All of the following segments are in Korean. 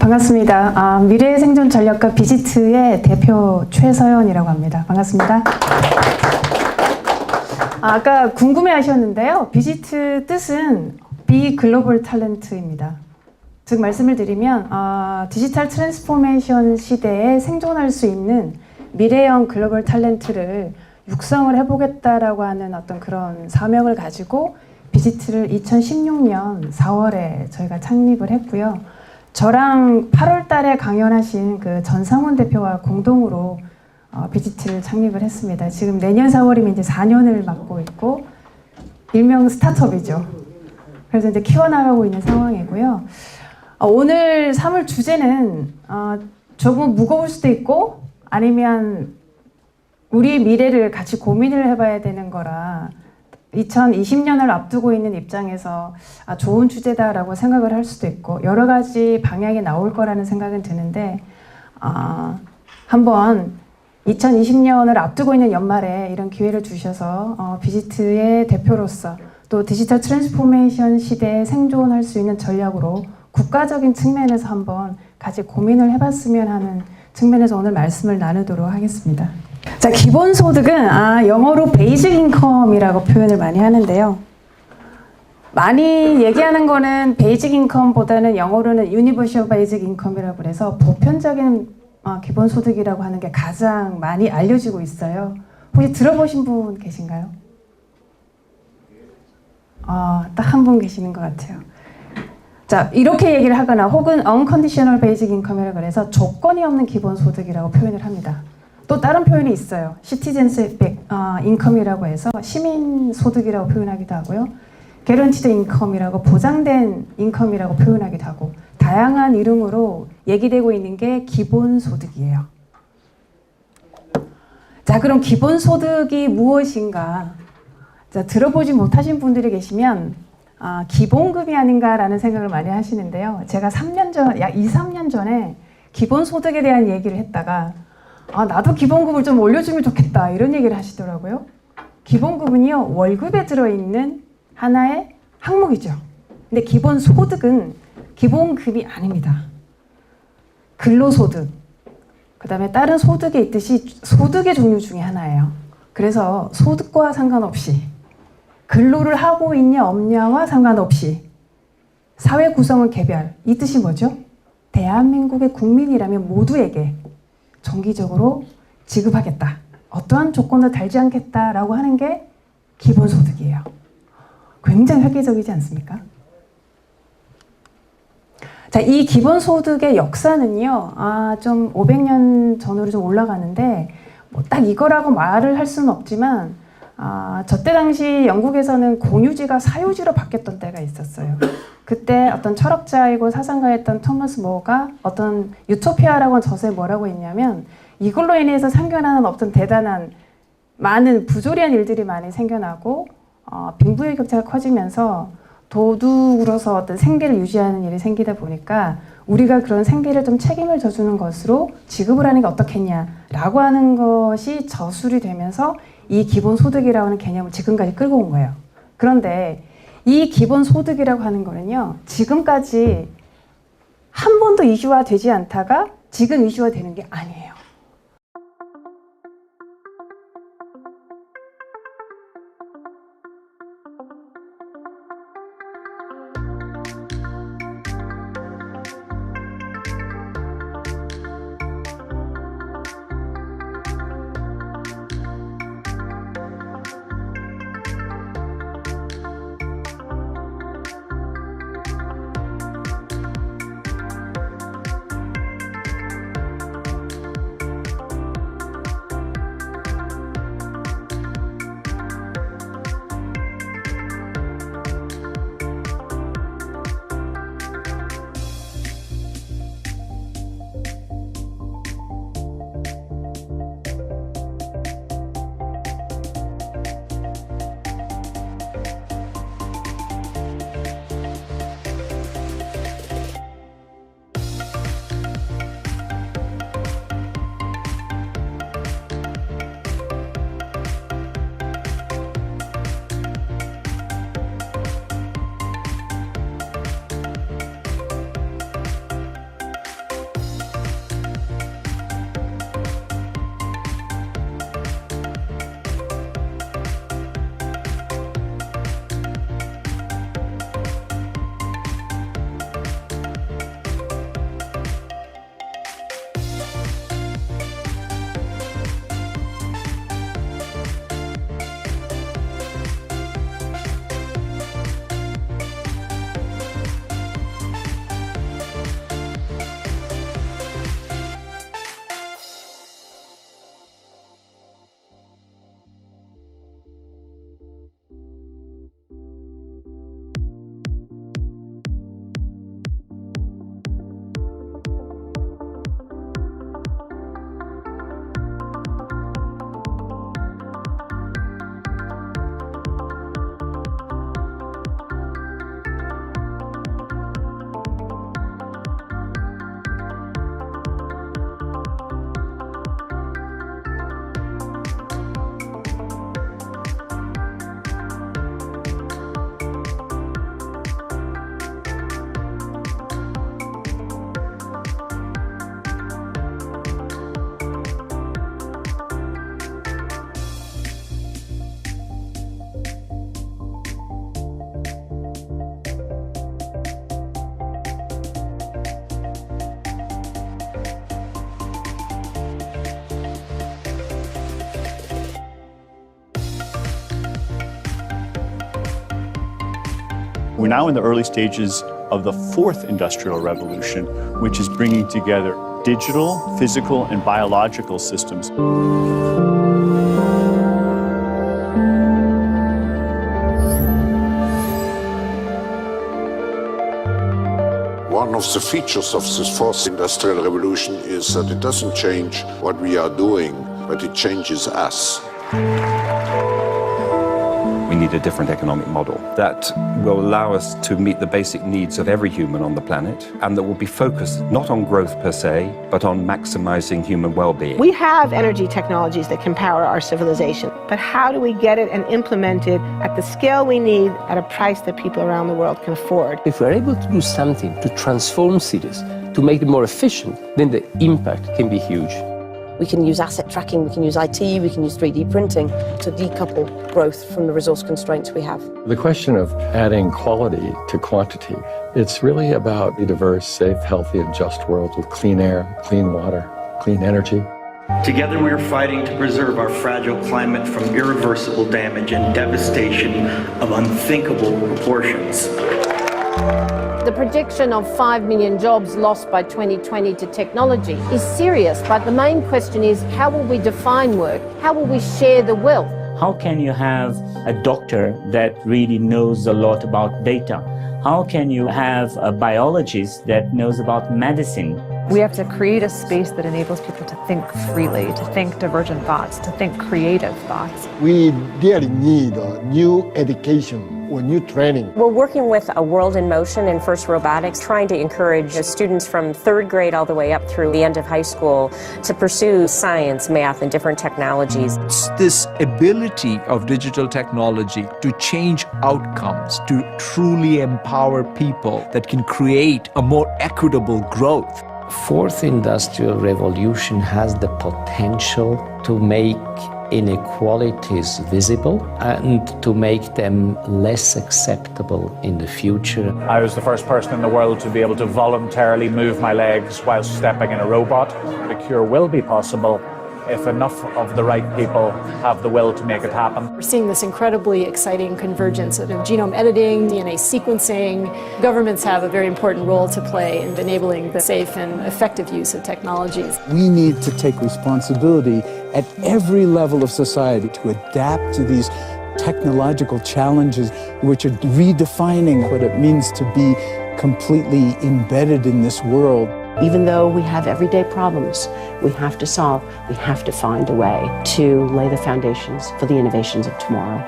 반갑습니다. 미래의 생존 전략가 비지트의 대표 최서연이라고 합니다. 반갑습니다. 아까 궁금해 하셨는데요. 비지트 뜻은 비 글로벌 탤런트입니다. 즉 말씀을 드리면 디지털 트랜스포메이션 시대에 생존할 수 있는 미래형 글로벌 탤런트를 육성을 해보겠다라고 하는 어떤 그런 사명을 가지고 비지트를 2016년 4월에 저희가 창립을 했고요. 저랑 8월 달에 강연하신 그 전상훈 대표와 공동으로 비지트를 창립을 했습니다. 지금 내년 4월이면 이제 4년을 맡고 있고 일명 스타트업이죠. 그래서 이제 키워나가고 있는 상황이고요. 오늘 삼을 주제는 조금 무거울 수도 있고 아니면 우리의 미래를 같이 고민을 해봐야 되는 거라 2020년을 앞두고 있는 입장에서 좋은 주제다라고 생각을 할 수도 있고 여러 가지 방향이 나올 거라는 생각은 드는데 한번 2020년을 앞두고 있는 연말에 이런 기회를 주셔서 비지트의 대표로서 또 디지털 트랜스포메이션 시대에 생존할 수 있는 전략으로 국가적인 측면에서 한번 같이 고민을 해봤으면 하는 측면에서 오늘 말씀을 나누도록 하겠습니다. 자, 기본소득은 영어로 베이직 인컴이라고 표현을 많이 하는데요. 많이 얘기하는 거는 베이직 인컴보다는 영어로는 유니버셜 베이직 인컴이라고 해서 보편적인 기본소득이라고 하는 게 가장 많이 알려지고 있어요. 혹시 들어보신 분 계신가요? 딱 한 분 계시는 것 같아요. 자, 이렇게 얘기를 하거나 혹은 unconditional basic income이라고 해서 조건이 없는 기본소득이라고 표현을 합니다. 또 다른 표현이 있어요. citizenship income이라고 해서 시민소득이라고 표현하기도 하고요. guaranteed income이라고 보장된 인컴이라고 표현하기도 하고 다양한 이름으로 얘기되고 있는 게 기본소득이에요. 자, 그럼 기본소득이 무엇인가? 자, 들어보지 못하신 분들이 계시면 기본급이 아닌가라는 생각을 많이 하시는데요. 제가 약 2, 3년 전에 기본소득에 대한 얘기를 했다가 나도 기본급을 좀 올려주면 좋겠다 이런 얘기를 하시더라고요. 기본급은요 월급에 들어있는 하나의 항목이죠. 근데 기본소득은 기본급이 아닙니다. 근로소득, 그 다음에 다른 소득에 있듯이 소득의 종류 중에 하나예요. 그래서 소득과 상관없이 근로를 하고 있냐 없냐와 상관없이 사회 구성은 개별, 이 뜻이 뭐죠? 대한민국의 국민이라면 모두에게 정기적으로 지급하겠다. 어떠한 조건도 달지 않겠다라고 하는 게 기본소득이에요. 굉장히 획기적이지 않습니까? 자, 이 기본소득의 역사는요, 좀 500년 전으로 좀 올라가는데, 뭐 딱 이거라고 말을 할 수는 없지만, 저때 당시 영국에서는 공유지가 사유지로 바뀌었던 때가 있었어요. 그때 어떤 철학자이고 사상가였던 토마스 모어가 어떤 유토피아라고 하는 저서에 뭐라고 했냐면 이걸로 인해서 생겨나는 어떤 대단한 많은 부조리한 일들이 많이 생겨나고 빈부의 격차가 커지면서 도둑으로서 어떤 생계를 유지하는 일이 생기다 보니까 우리가 그런 생계를 좀 책임을 져주는 것으로 지급을 하는 게 어떻겠냐라고 하는 것이 저술이 되면서 이 기본소득이라고 하는 개념을 지금까지 끌고 온 거예요. 그런데 이 기본소득이라고 하는 거는요, 지금까지 한 번도 이슈화 되지 않다가 지금 이슈화 되는 게 아니에요. We're now in the early stages of the fourth industrial revolution, which is bringing together digital, physical, and biological systems. One of the features of this fourth industrial revolution is that it doesn't change what we are doing, but it changes us. We need a different economic model that will allow us to meet the basic needs of every human on the planet, and that will be focused not on growth per se, but on maximizing human well-being. We have energy technologies that can power our civilization, but how do we get it and implement it at the scale we need at a price that people around the world can afford? If we're able to do something to transform cities, to make them more efficient, then the impact can be huge. We can use asset tracking, we can use IT, we can use 3D printing to decouple growth from the resource constraints we have. The question of adding quality to quantity, it's really about a diverse, safe, healthy, and just world with clean air, clean water, clean energy. Together we are fighting to preserve our fragile climate from irreversible damage and devastation of unthinkable proportions. The prediction of 5 million jobs lost by 2020 to technology is serious, but the main question is, how will we define work? How will we share the wealth? How can you have a doctor that really knows a lot about data? How can you have a biologist that knows about medicine? We have to create a space that enables people to think freely, to think divergent thoughts, to think creative thoughts. We really need a new education or new training. We're working with A World in Motion and FIRST Robotics, trying to encourage students from third grade all the way up through the end of high school to pursue science, math, and different technologies. It's this ability of digital technology to change outcomes, to truly empower people that can create a more equitable growth. Fourth industrial revolution has the potential to make inequalities visible and to make them less acceptable in the future. I was the first person in the world to be able to voluntarily move my legs while stepping in a robot. The cure will be possible if enough of the right people have the will to make it happen. We're seeing this incredibly exciting convergence of genome editing, DNA sequencing. Governments have a very important role to play in enabling the safe and effective use of technologies. We need to take responsibility at every level of society to adapt to these technological challenges, which are redefining what it means to be completely embedded in this world. Even though we have everyday problems we have to solve, we have to find a way to lay the foundations for the innovations of tomorrow.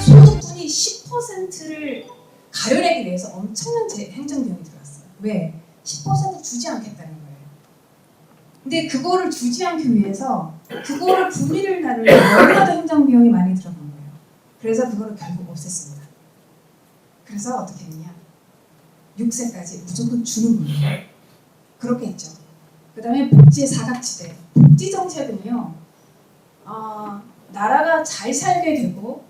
소득분이 10%를 가려내기 위해서 엄청난 행정비용이 들어갔어요. 왜? 10% 주지 않겠다는 거예요. 근데 그거를 주지 않기 위해서 그거를 분리를 나누는 너무나도 행정비용이 많이 들어간 거예요. 그래서 그거를 결국 없앴습니다. 그래서 어떻게 했냐? 6세까지 무조건 주는 거예요. 그렇게 했죠. 그 다음에 복지의 사각지대. 복지 정책은요, 나라가 잘 살게 되고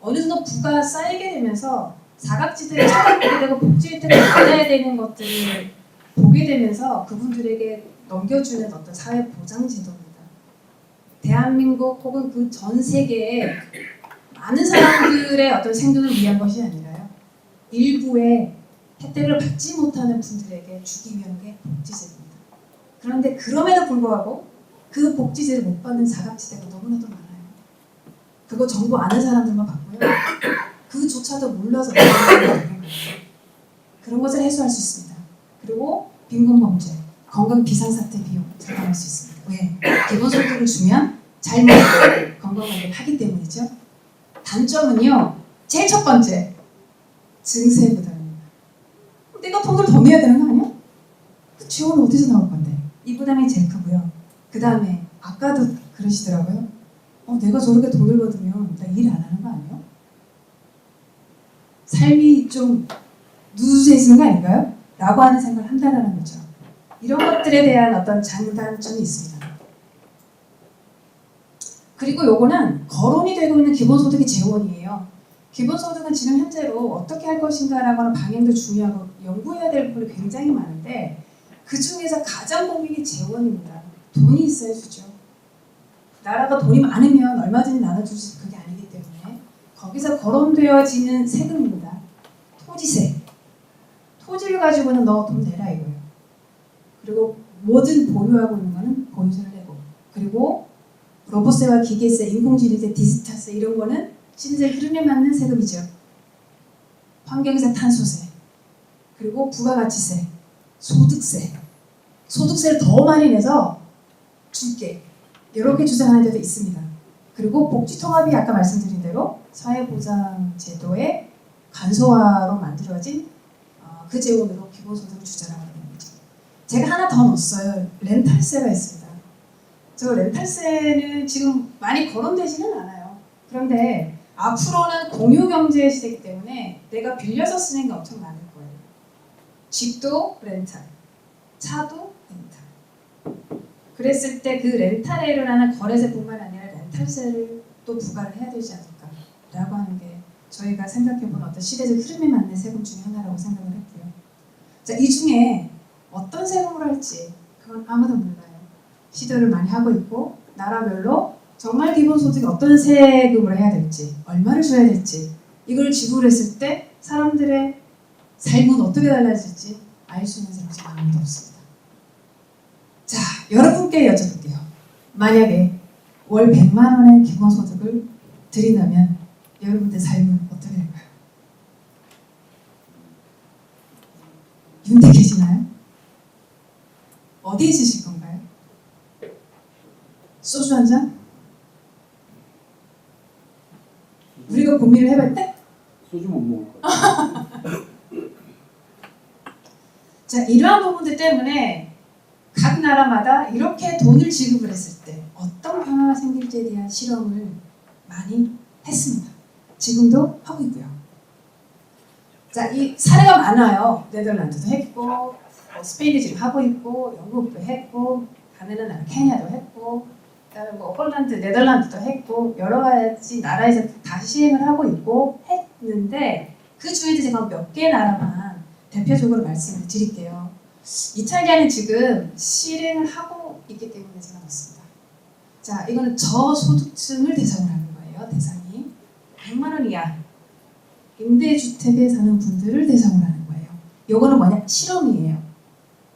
어느 정도 부가 쌓이게 되면서 사각지대를 찾아보게 되고 복지 혜택을 받아야 되는 것들을 보게 되면서 그분들에게 넘겨주는 어떤 사회 보장 제도입니다. 대한민국 혹은 그 전 세계의 많은 사람들의 어떤 생존을 위한 것이 아니라요. 일부의 혜택을 받지 못하는 분들에게 주기 위한 게 복지제도입니다. 그런데 그럼에도 불구하고 그 복지제를 못 받는 사각지대가 너무나도 많아요. 그거 정보 아는 사람들만 받고요. 그조차도 몰라서 그런 것을 해소할 수 있습니다. 그리고 빈곤범죄, 건강 비상사태 비용 절감할 수 있습니다. 왜? 기본소득을 주면 잘 먹고 건강하게 하기 때문이죠. 단점은요. 제일 첫 번째, 증세 부담입니다. 내가 돈을 더 내야 되는 거 아니야? 그 지원은 어디서 나올 건데? 이 부담이 제일 크고요. 그 다음에 아까도 그러시더라고요. 내가 저렇게 돈을 받으면 나 일 안 하는 거 아니에요? 삶이 좀 누수해지는 거 아닌가요? 라고 하는 생각을 한다는 거죠. 이런 것들에 대한 어떤 장단점이 있습니다. 그리고 요거는 거론이 되고 있는 기본소득이 재원이에요. 기본소득은 지금 현재로 어떻게 할 것인가라고 하는 방향도 중요하고 연구해야 될 부분이 굉장히 많은데 그 중에서 가장 고민이 재원입니다. 돈이 있어야 주죠. 나라가 돈이 많으면 얼마든지 나눠주지 그게 아니기 때문에 거기서 거론되어지는 세금입니다. 토지세. 토지를 가지고는 너 돈 내라 이거예요. 그리고 모든 보유하고 있는 거는 보유세를 내고 그리고 로봇세와 기계세, 인공지능세, 디지털세 이런 거는 시대의 흐름에 맞는 세금이죠. 환경세, 탄소세, 그리고 부가가치세, 소득세. 소득세를 더 많이 내서 줄게. 이렇게 주장하는 데도 있습니다. 그리고 복지통합이 아까 말씀드린 대로 사회보장제도의 간소화로 만들어진 그 재원으로 기본소득을 주장하는 겁니다. 제가 하나 더 넣었어요. 렌탈세가 있습니다. 저 렌탈세는 지금 많이 거론되지는 않아요. 그런데 앞으로는 공유경제 시대이기 때문에 내가 빌려서 쓰는 게 엄청 많을 거예요. 집도 렌탈, 차도 렌탈. 그랬을 때 그 렌탈에 일어나는 거래세뿐만 아니라 렌탈세를 또 부과를 해야 되지 않을까라고 하는 게 저희가 생각해본 어떤 시대적 흐름에 맞는 세금 중에 하나라고 생각을 했고요. 자, 이 중에 어떤 세금을 할지 그건 아무도 몰라요. 시도를 많이 하고 있고 나라별로 정말 기본소득이 어떤 세금을 해야 될지 얼마를 줘야 될지 이걸 지불을 했을 때 사람들의 삶은 어떻게 달라질지 알 수 있는 사람이 아무도 없습니다. 자, 여러분께 여쭤볼게요. 만약에 월 100만 원의 기본소득을 드린다면 여러분들 삶은 어떻게 될까요? 윤택해지나요? 어디에 쓰실 건가요? 소주 한 잔? 우리가 고민을 해볼 때? 소주 못 먹을 거야. 자, 이러한 부분들 때문에 각 나라마다 이렇게 돈을 지급을 했을 때 어떤 변화가 생길지에 대한 실험을 많이 했습니다. 지금도 하고 있고요. 자, 이 사례가 많아요. 네덜란드도 했고, 스페인이 지금 하고 있고, 영국도 했고, 가느는 나라 케냐도 했고, 그다음에 홀란드, 네덜란드도 했고, 여러 가지 나라에서 다 시행을 하고 있고 했는데 그 중에서 제가 몇 개 나라만 대표적으로 말씀을 드릴게요. 이탈리아는 지금 실행을 하고 있기 때문에 제가 넣습니다. 자, 이거는 저소득층을 대상으로 하는 거예요. 대상이 100만 원 이하 임대주택에 사는 분들을 대상으로 하는 거예요. 이거는 뭐냐? 실험이에요.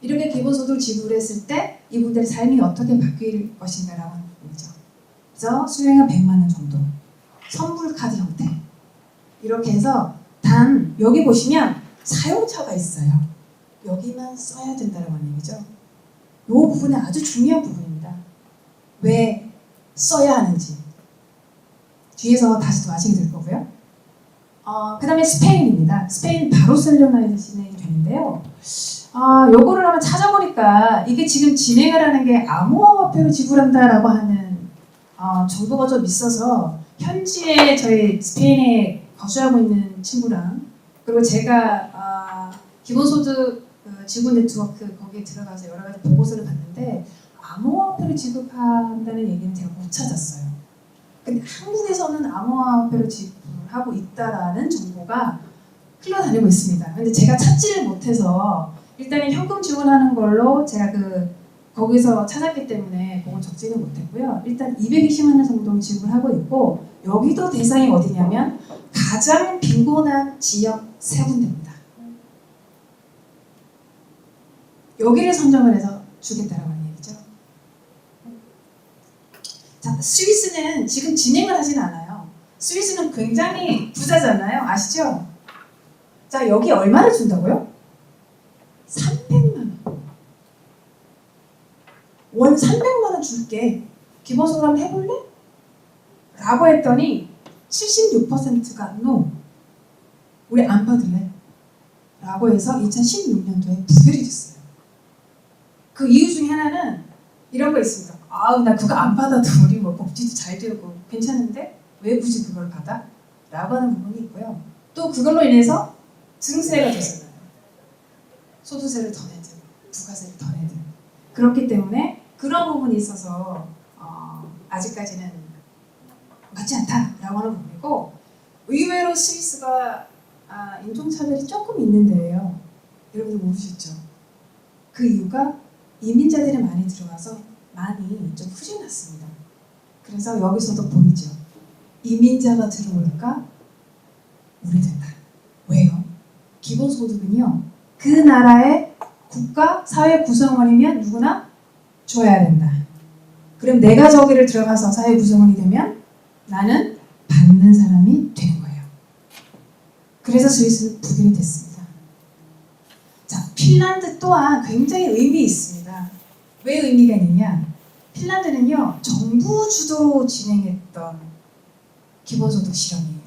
이렇게 기본소득을 지불했을 때 이분들의 삶이 어떻게 바뀔 것인가라고 하는 부분이죠. 그래서 수령은 100만 원 정도, 선불카드 형태 이렇게 해서 단 여기 보시면 사용처가 있어요. 여기만 써야 된다는 얘기죠. 이 부분은 아주 중요한 부분입니다. 왜 써야 하는지 뒤에서 다시 또 아시게 될 거고요. 그 다음에 스페인입니다. 스페인 바르셀로나에서 진행이 되는데요. 요거를 한번 찾아보니까 이게 지금 진행을 하는 게 암호화 화폐로 지불한다라고 하는 정보가 좀 있어서 현지에 저희 스페인에 거주하고 있는 친구랑 그리고 제가 기본소득 지구 네트워크 거기에 들어가서 여러 가지 보고서를 봤는데 암호화 화폐로 지급한다는 얘기는 제가 못 찾았어요. 근데 한국에서는 암호화 화폐로 지불하고 있다라는 정보가 흘러다니고 있습니다. 근데 제가 찾지를 못해서 일단은 현금 지원하는 걸로 제가 거기서 찾았기 때문에 그걸 적지는 못했고요. 일단 220만 원 정도 지불하고 있고 여기도 대상이 어디냐면 가장 빈곤한 지역 3군데입니다. 여기를 선정을 해서 주겠다라고 하는 얘기죠. 자, 스위스는 지금 진행을 하진 않아요. 스위스는 굉장히 부자잖아요. 아시죠? 자, 여기 얼마를 준다고요? 300만 원. 월 300만 원 줄게. 기본소득 한번 해볼래? 라고 했더니 76%가 no, 우리 안 받을래 라고 해서 2016년도에 부결이 됐어요. 그 이유 중에 하나는 이런 거 있습니다. 아우, 나 그거 안 받아도 우리 뭐 복지도 잘 되고 괜찮은데 왜 굳이 그걸 받아? 라고 하는 부분이 있고요. 또 그걸로 인해서 증세가 되잖아요. 소득세를 더 내든 부가세를 더 내든. 그렇기 때문에 그런 부분이 있어서 아직까지는 맞지 않다라고 하는 부분이고, 의외로 스위스가 인종차별이 조금 있는 데예요. 여러분들 모르셨죠? 그 이유가 이민자들이 많이 들어와서 많이 좀 후진났습니다. 그래서 여기서도 보이죠. 이민자가 들어올까? 우려된다. 왜요? 기본소득은요, 그 나라의 국가, 사회 구성원이면 누구나 줘야 된다. 그럼 내가 저기를 들어가서 사회 구성원이 되면 나는 받는 사람이 되는 거예요. 그래서 스위스는 부결이 됐습니다. 자, 핀란드 또한 굉장히 의미 있습니다. 왜 의미가 있느냐? 핀란드는요, 정부 주도로 진행했던 기본소득 실험이에요.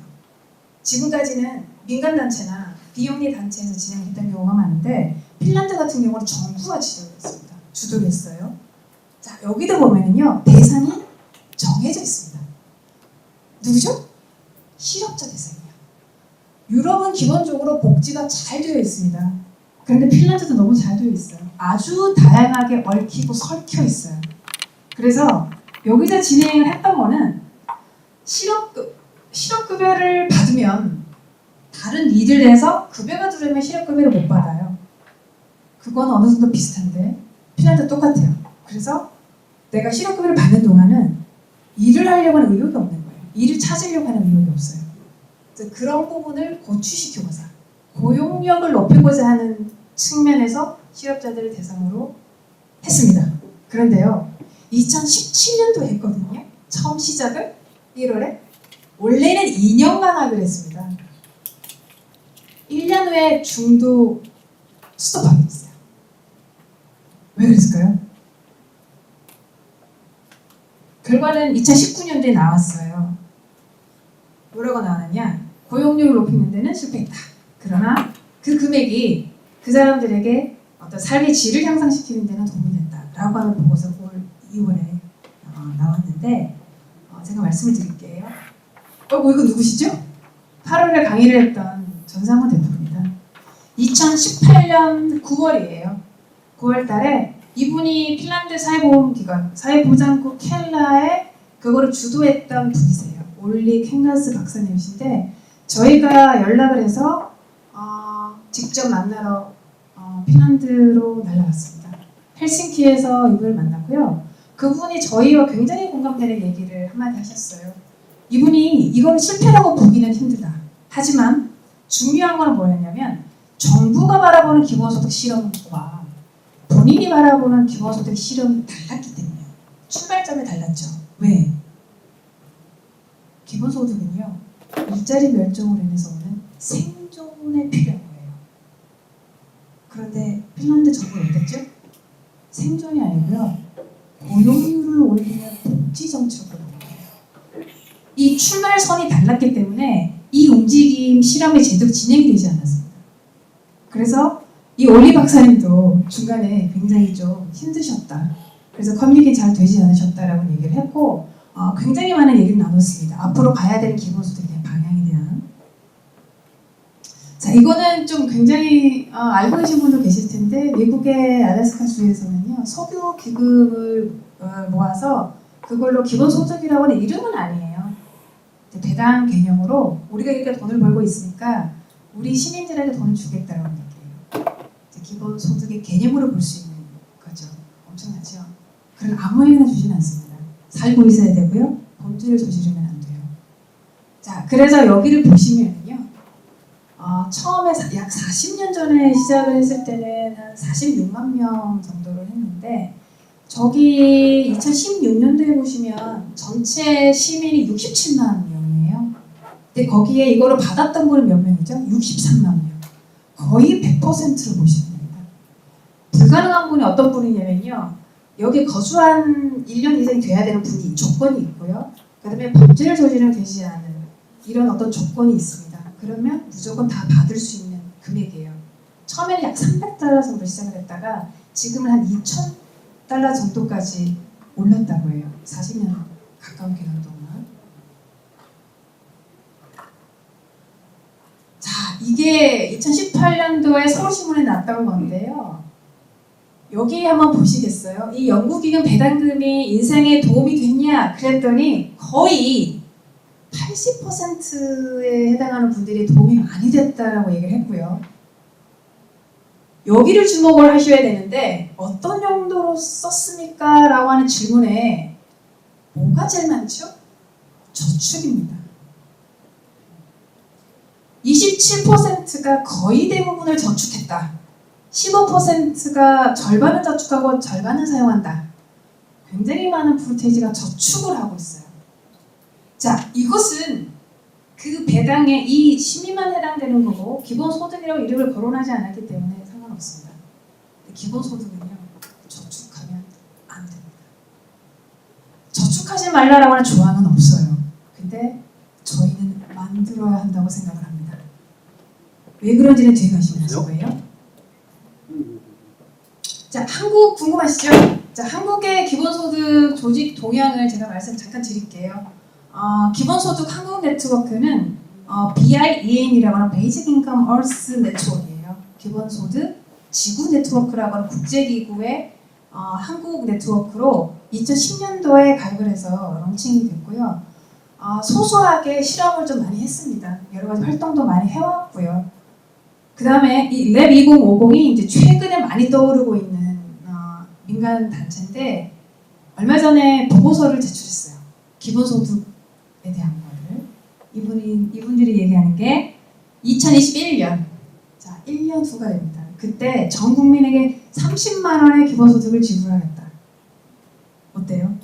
지금까지는 민간단체나 비영리 단체에서 진행했던 경우가 많은데, 핀란드 같은 경우는 정부가 주도했습니다. 주도를 했어요. 자, 여기도 보면은요, 대상이 정해져 있습니다. 누구죠? 실업자 대상이에요. 유럽은 기본적으로 복지가 잘 되어 있습니다. 그런데 핀란드도 너무 잘 되어 있어요. 아주 다양하게 얽히고 설켜 있어요. 그래서 여기서 진행을 했던 거는 실업급여를 받으면 다른 일을 해서 급여가 들어오면 실업급여를 못 받아요. 그건 어느 정도 비슷한데 핀란드 똑같아요. 그래서 내가 실업급여를 받는 동안은 일을 하려고 하는 의욕이 없는 거예요. 일을 찾으려고 하는 의욕이 없어요. 그래서 그런 부분을 고취시키고자, 고용력을 높이고자 하는 측면에서 실업자들을 대상으로 했습니다. 그런데요, 2017년도에 했거든요. 처음 시작을 1월에. 원래는 2년간 하기로 했습니다. 1년 후에 중도 스톱하게 됐어요. 왜 그랬을까요? 결과는 2019년도에 나왔어요. 뭐라고 나왔느냐? 고용률을 높이는 데는 실패했다. 그러나 그 금액이 그 사람들에게 어떤 삶의 질을 향상시키는 데는 도움이 된다라고 하는 보고서가 올 2월에 나왔는데, 제가 말씀을 드릴게요. 이거 누구시죠? 8월에 강의를 했던 전상훈 대표입니다. 2018년 9월이에요. 9월 달에 이분이 핀란드 사회보험기관, 사회보장국 켈라에 그거를 주도했던 분이세요. 올리 캥가스 박사님이신데, 저희가 연락을 해서 직접 만나러 핀란드로 날아갔습니다. 헬싱키에서 이분을 만났고요. 그분이 저희와 굉장히 공감되는 얘기를 한마디 하셨어요. 이분이 이걸 실패라고 보기는 힘들다. 하지만 중요한 건 뭐였냐면, 정부가 바라보는 기본소득 실험과 본인이 바라보는 기본소득 실험이 달랐기 때문이에요. 출발점이 달랐죠. 왜? 기본소득은요, 일자리 멸종으로 인해서 오는 생존에 필요한 거예요. 그런데 핀란드 정부가 어땠죠? 생존이 아니고요, 고용률을 올리는 복지 정책으로 간 거예요. 이 출발선이 달랐기 때문에 이 움직임 실험이 제대로 진행이 되지 않았습니다. 그래서 이 올리 박사님도 중간에 굉장히 좀 힘드셨다. 그래서 커뮤니케이션이 잘 되지 않으셨다라고 얘기를 했고, 굉장히 많은 얘기를 나눴습니다. 앞으로 가야 될 기본소득에 대한 방향에 대한. 자, 이거는 좀 굉장히 알고 계신 분도 계실 텐데, 미국의 알래스카 주에서는요, 석유 기금을 모아서 그걸로 기본소득이라고 하는 이름은 아니에요. 배당 개념으로 우리가 이렇게 돈을 벌고 있으니까 우리 시민들에게 돈을 주겠다라는 얘기예요. 기본소득의 개념으로 볼 수 있는 거죠. 엄청나죠? 그걸 아무에게나 주지는 않습니다. 살고 있어야 되고요. 범죄를 저지르면 안 돼요. 자, 그래서 여기를 보시면요, 처음에 약 40년 전에 시작을 했을 때는 한 46만 명 정도를 했는데, 저기 2016년도에 보시면 전체 시민이 67만 명이에요. 근데 거기에 이거를 받았던 분은 몇 명이죠? 63만 명. 거의 100%로 보시면 됩니다. 불가능한 분이 어떤 분이냐면요, 여기 거주한 1년 이상이 돼야 되는 분이 조건이 있고요. 그다음에 범죄를 저지르면 되지 않은 이런 어떤 조건이 있습니다. 그러면 무조건 다 받을 수 있는 금액이에요. 처음에는 약 $300 정도 시작을 했다가 지금은 한 $2,000 정도까지 올랐다고 해요. 40년 가까운 기간 동안. 자, 이게 2018년도에 서울신문에 났던 건데요. 여기 한번 보시겠어요? 이 연구기금 배당금이 인생에 도움이 됐냐? 그랬더니 거의 80%에 해당하는 분들이 도움이 많이 됐다라고 얘기를 했고요. 여기를 주목을 하셔야 되는데 어떤 용도로 썼습니까? 라고 하는 질문에 뭐가 제일 많죠? 저축입니다. 27%가 거의 대부분을 저축했다. 15%가 절반은 저축하고 절반은 사용한다. 굉장히 많은 프로테이지가 저축을 하고 있어요. 자, 이것은 그 배당에 이 심의만 해당되는 거고 기본소득이라고 이름을 거론하지 않았기 때문에 상관없습니다. 기본소득은요, 저축하면 안 됩니다. 저축하지 말라라고 하는 조항은 없어요. 근데 저희는 만들어야 한다고 생각을 합니다. 왜 그런지는 뒤에 가시면 아실 거예요. 자, 한국 궁금하시죠? 자, 한국의 기본소득 조직 동향을 제가 말씀 잠깐 드릴게요. 기본소득 한국 네트워크는 BIEN이라고 하는 Basic Income Earth 네트워크예요. 기본소득 지구 네트워크라고 하는 국제기구의 한국 네트워크로 2010년도에 가입을 해서 런칭이 됐고요. 소소하게 실험을 좀 많이 했습니다. 여러 가지 활동도 많이 해왔고요. 그 다음에 이 랩 2050이 이제 최근에 많이 떠오르고 있는 민간 단체인데 얼마 전에 보고서를 제출했어요. 기본소득에 대한 거를. 이분들이 얘기하는 게 2021년, 자 1년 후가 됩니다. 그때 전 국민에게 30만 원의 기본소득을 지불하겠다. 어때요?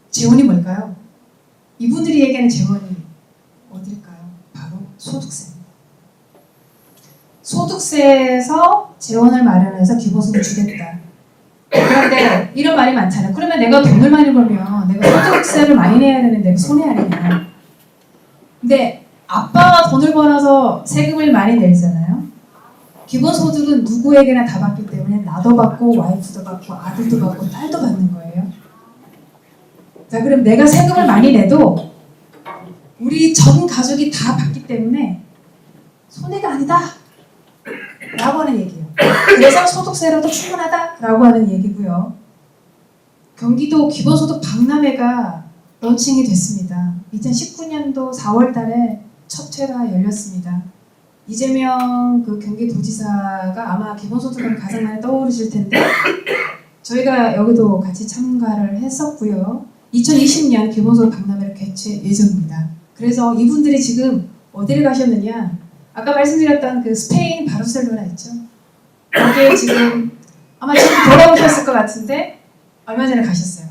재원이 뭘까요? 이분들이 얘기하는 재원이 어딜까요? 바로 소득세입니다. 소득세에서 재원을 마련해서 기본소득을 주겠다. 그런데 이런 말이 많잖아요. 그러면 내가 돈을 많이 벌면 내가 소득세를 많이 내야 되는데 내가 손해 아니냐. 근데 아빠가 돈을 벌어서 세금을 많이 내잖아요. 기본소득은 누구에게나 다 받기 때문에 나도 받고 와이프도 받고 아들도 받고 딸도 받는 거예요. 자, 그럼 내가 세금을 많이 내도 우리 전 가족이 다 받기 때문에 손해가 아니다 라고 하는 얘기예요. 그래서 소득세로도 충분하다 라고 하는 얘기고요. 경기도 기본소득 박람회가 런칭이 됐습니다. 2019년도 4월 달에 첫 회가 열렸습니다. 이재명 그 경기도지사가 아마 기본소득을 가장 많이 떠오르실 텐데 저희가 여기도 같이 참가를 했었고요. 2020년 기본소득 박람회를 개최 예정입니다. 그래서 이분들이 지금 어디를 가셨느냐? 아까 말씀드렸던 그 스페인 바르셀로나 있죠? 거기에 지금 아마 지금 돌아오셨을 것 같은데 얼마 전에 가셨어요.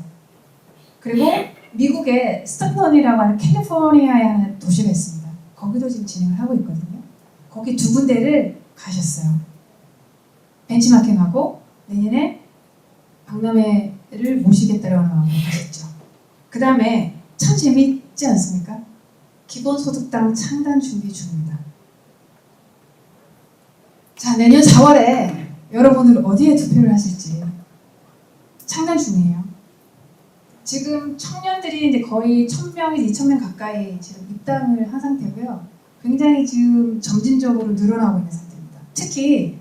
그리고 미국의 스탠턴이라고 하는 캘리포니아에 하는 도시가 있습니다. 거기도 지금 진행을 하고 있거든요. 거기 두 군데를 가셨어요. 벤치마킹하고 내년에 박람회를 모시겠다라고 마음으로 가셨죠. 그 다음에 참 재밌지 않습니까? 기본소득당 창단 준비 중입니다. 자, 내년 4월에 여러분들 어디에 투표를 하실지 창단 중이에요. 지금 청년들이 이제 거의 1000명에서 2000명 가까이 지금 입당을 한 상태고요. 굉장히 지금 점진적으로 늘어나고 있는 상태입니다. 특히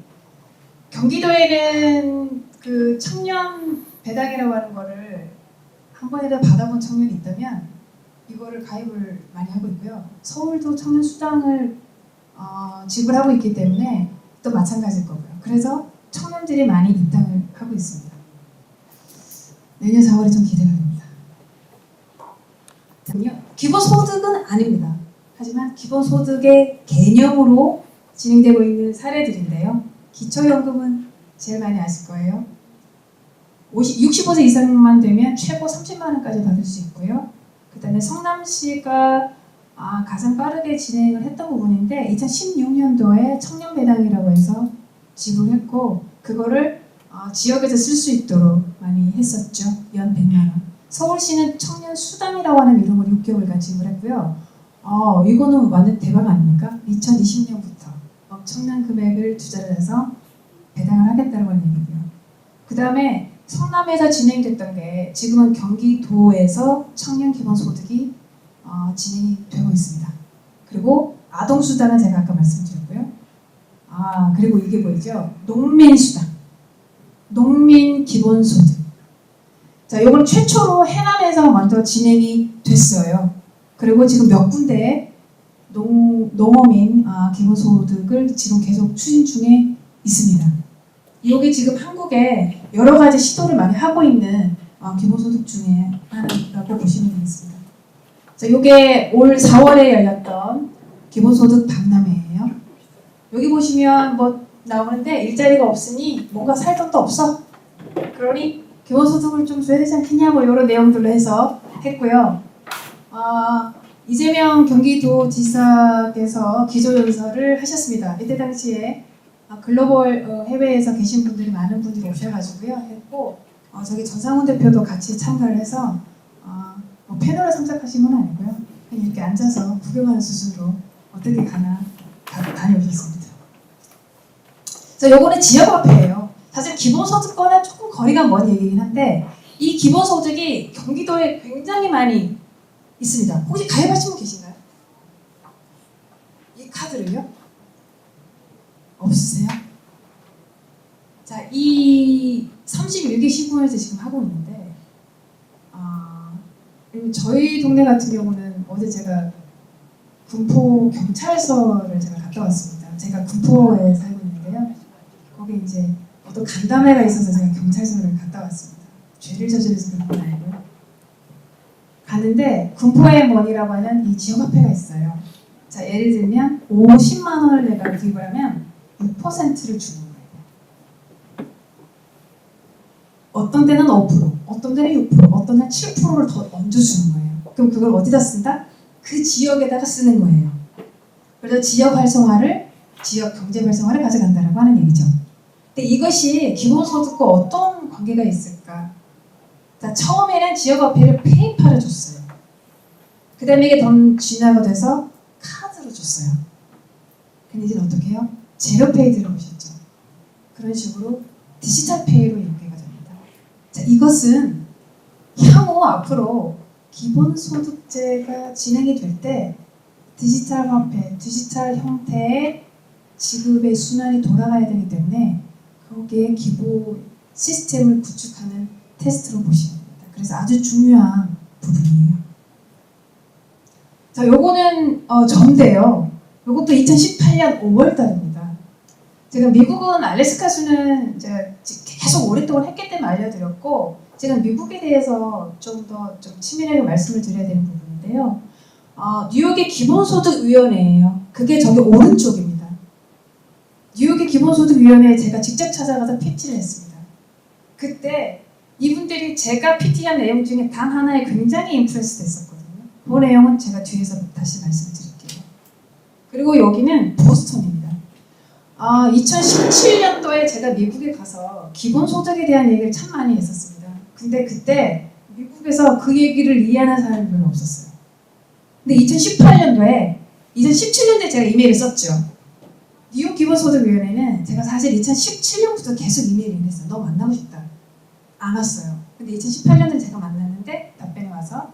경기도에는 그 청년 배당이라고 하는 거를 한 번이라도 받아본 청년이 있다면 이거를 가입을 많이 하고 있고요. 서울도 청년 수당을 지불하고 있기 때문에 또 마찬가지일 거고요. 그래서 청년들이 많이 입당을 하고 있습니다. 내년 4월에 좀 기대가 됩니다. 기본소득은 아닙니다. 하지만 기본소득의 개념으로 진행되고 있는 사례들인데요. 기초연금은 제일 많이 아실 거예요. 65세 이상만 되면 최고 30만 원까지 받을 수 있고요. 그 다음에 성남시가 가장 빠르게 진행을 했던 부분인데 2016년도에 청년배당이라고 해서 지불했고 그거를 지역에서 쓸 수 있도록 많이 했었죠. 연 100만 원. 서울시는 청년 수당이라고 하는 이름으로 6개월간 지급했고요. 이거는 완전 대박 아닙니까? 2020년부터 청년 금액을 투자를 해서 배당을 하겠다고 하는 얘기고요. 그 다음에 성남에서 진행됐던 게 지금은 경기도에서 청년 기본소득이 진행이 되고 있습니다. 그리고 아동수당은 제가 아까 말씀드렸고요. 그리고 이게 뭐죠? 농민수당, 농민기본소득. 자, 요건 최초로 해남에서 먼저 진행이 됐어요. 그리고 지금 몇 군데에 농어민 기본소득을 지금 계속 추진 중에 있습니다. 이게 지금 한국에 여러 가지 시도를 많이 하고 있는 기본소득 중에 하나라고 보시면 되겠습니다. 자, 요게 올 4월에 열렸던 기본소득 박람회예요. 여기 보시면 뭐 나오는데 일자리가 없으니 뭔가 살 돈도 없어. 그러니 기본소득을 좀 줘야 되지 않겠냐고 이런 내용들로 해서 했고요. 이재명 경기도지사께서 기조연설을 하셨습니다. 이때 당시에 글로벌 해외에서 계신 분들이 많은 분들이 오셔가지고요 했고 저기 전상훈 대표도 같이 참가를 해서 뭐 패널에 참석하신 건 아니고요. 그냥 이렇게 앉아서 구경하는 수준으로 어떻게 가나 다녀오셨습니다. 자, 요거는 지역화폐예요. 사실 기본소득과는 조금 거리가 먼 얘기긴 한데 이 기본소득이 경기도에 굉장히 많이 있습니다. 혹시 가입하신 분 계신가요? 이 카드를요? 없으세요? 자, 이 31개 시군에서 지금 하고 있는데 저희 동네 같은 경우는 어제 제가 군포 경찰서를 제가 갔다 왔습니다. 제가 군포에 살고 있는데요. 거기 이제 어떤 간담회가 있어서 제가 경찰서를 갔다 왔습니다. 죄를 저질러서 그런 건 아니고요. 가는데 군포의 머니라고 하는 이 지역화폐가 있어요. 자, 예를 들면 50만 원을 내가 기입을 하면 6%를 주는 거예요. 어떤 때는 5%, 어떤 때는 6%, 어떤 때는 7%를 더 얹어주는 거예요. 그럼 그걸 어디다 쓴다? 그 지역에다가 쓰는 거예요. 그래서 지역 활성화를, 지역 경제 활성화를 가져간다라고 하는 얘기죠. 근데 이것이 기본소득과 어떤 관계가 있을까? 자, 처음에는 지역화폐를 페이팔을 줬어요. 그 다음에 이게 더 진화가 돼서 카드로 줬어요. 근데 이제는 어떻게 해요? 제로페이 들어보셨죠? 그런 식으로 디지털페이로 연계가 됩니다. 자, 이것은 향후 앞으로 기본소득제가 진행이 될 때 디지털 화폐, 디지털 형태의 지급의 순환이 돌아가야 되기 때문에 거기에 기본 시스템을 구축하는 테스트로 보시면 됩니다. 그래서 아주 중요한 부분이에요. 자, 요거는 전데요. 요것도 2018년 5월달입니다. 제가 미국은 알래스카주는 이제 계속 오랫동안 했기 때문에 알려드렸고, 제가 미국에 대해서 좀 더 치밀하게 말씀을 드려야 되는 부분인데요. 뉴욕의 기본소득위원회예요. 그게 저기 오른쪽입니다. 뉴욕의 기본소득위원회에 제가 직접 찾아가서 PT를 했습니다. 그때 이분들이 제가 PT한 내용 중에 단 하나에 굉장히 임프레스 됐었거든요. 그 내용은 제가 뒤에서 다시 말씀드릴게요. 그리고 여기는 보스턴입니다. 2017년도에 제가 미국에 가서 기본소득에 대한 얘기를 참 많이 했었습니다. 근데 그때 미국에서 그 얘기를 이해하는 사람이 별로 없었어요. 근데 2018년도에 2017년도에 제가 이메일을 썼죠. 뉴욕 기본소득위원회는 제가 사실 2017년부터 계속 이메일을 했어요. 너 만나고 싶다. 안 왔어요. 근데 2018년도에 제가 만났는데 답변이 와서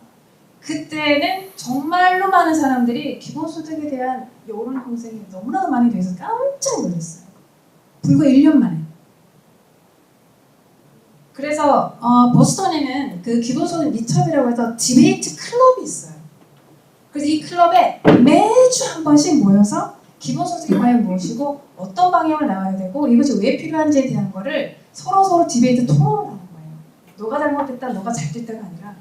그때는 정말로 많은 사람들이 기본소득에 대한 여론 형성이 너무나도 많이 돼서 깜짝 놀랐어요. 불과 1년 만에. 그래서 보스턴에는 그 기본소득 미터비라고 해서 디베이트 클럽이 있어요. 그래서 이 클럽에 매주 한 번씩 모여서 기본소득이 과연 무엇이고 어떤 방향을 나가야 되고 이것이 왜 필요한지에 대한 거를 서로 디베이트 토론을 하는 거예요. 너가 잘못됐다, 너가 잘됐다가 아니라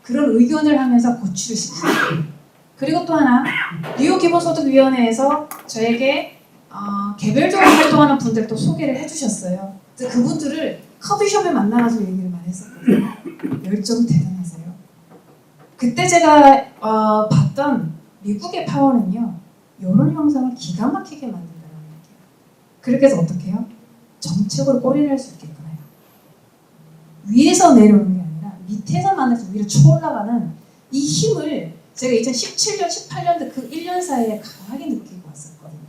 그런 의견을 하면서 고치를 시킵니다. 그리고 또 하나, 뉴욕 기본소득위원회에서 저에게 개별적으로 활동하는 분들도 소개를 해주셨어요. 그래서 그분들을 커피숍에 만나가지고 얘기를 많이 했었거든요. 열정이 대단하세요. 그때 제가 봤던 미국의 파워는요, 여론 형성을 기가 막히게 만든다는 얘기예요. 그렇게 해서 어떻게 해요? 정책으로 꼬리를 할 수 있게끔 해요. 위에서 내려오는 게 아니라 밑에서 만나서 위로 쳐올라가는 이 힘을 제가 2017년, 18년도 그 1년 사이에 강하게 느끼고 왔었거든요.